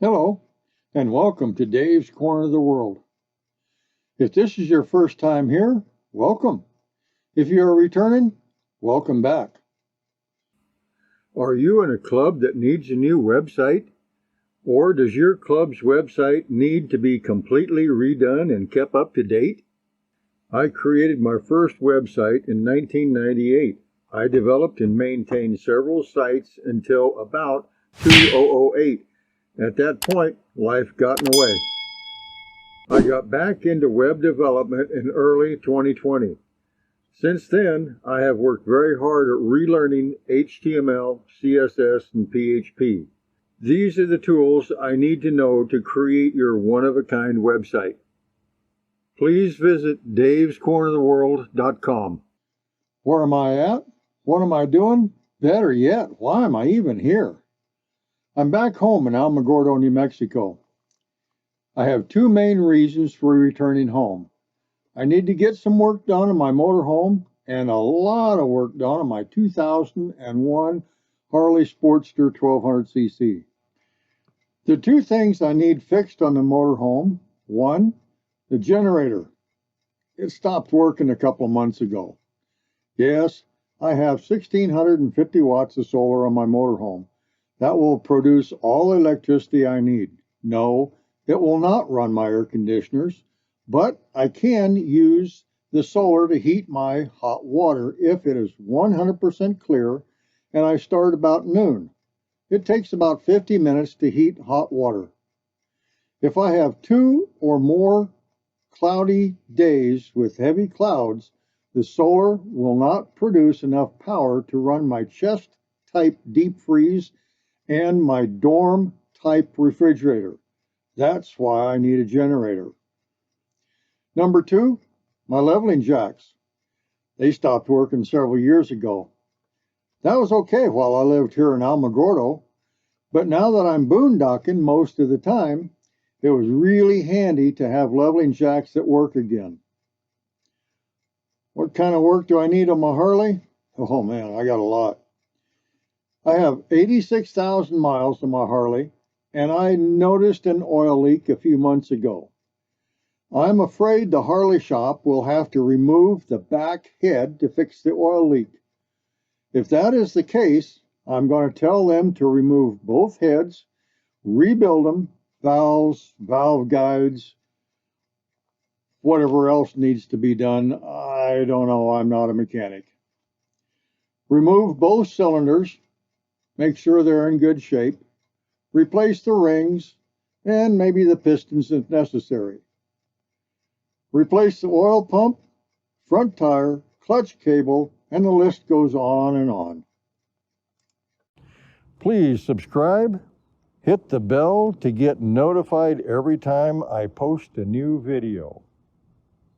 Hello, and welcome to Dave's Corner of the World. If this is your first time here, welcome. If you are returning, welcome back. Are you in a club that needs a new website? Or does your club's website need to be completely redone and kept up to date? I created my first website in 1998. I developed and maintained several sites until about 2008. At that point, life got in the way. I got back into web development in early 2020. Since then, I have worked very hard at relearning HTML, CSS, and PHP. These are the tools I need to know to create your one-of-a-kind website. Please visit davescorneroftheworld.com. Where am I at? What am I doing? Better yet, why am I even here? I'm back home in Alamogordo, New Mexico. I have two main reasons for returning home. I need to get some work done on my motorhome and a lot of work done on my 2001 Harley Sportster 1200cc. The two things I need fixed on the motorhome: one, the generator. It stopped working a couple of months ago. Yes, I have 1650 watts of solar on my motorhome. That will produce all the electricity I need. No, it will not run my air conditioners, but I can use the solar to heat my hot water if it is 100% clear and I start about noon. It takes about 50 minutes to heat hot water. If I have 2 or more cloudy days with heavy clouds, the solar will not produce enough power to run my chest type deep freeze and my dorm type refrigerator. That's why I need a generator. Number two, my leveling jacks. They stopped working several years ago. That was okay while I lived here in Alamogordo, but now that I'm boondocking most of the time, it was really handy to have leveling jacks that work again. What kind of work do I need on my Harley? Oh man, I got a lot. I have 86,000 miles on my Harley, and I noticed an oil leak a few months ago. I'm afraid the Harley shop will have to remove the back head to fix the oil leak. If that is the case, I'm going to tell them to remove both heads, rebuild them, valves, valve guides, whatever else needs to be done. I don't know, I'm not a mechanic. Remove both cylinders, make sure they're in good shape, replace the rings, and maybe the pistons if necessary. Replace the oil pump, front tire, clutch cable, and the list goes on and on. Please subscribe, hit the bell to get notified every time I post a new video.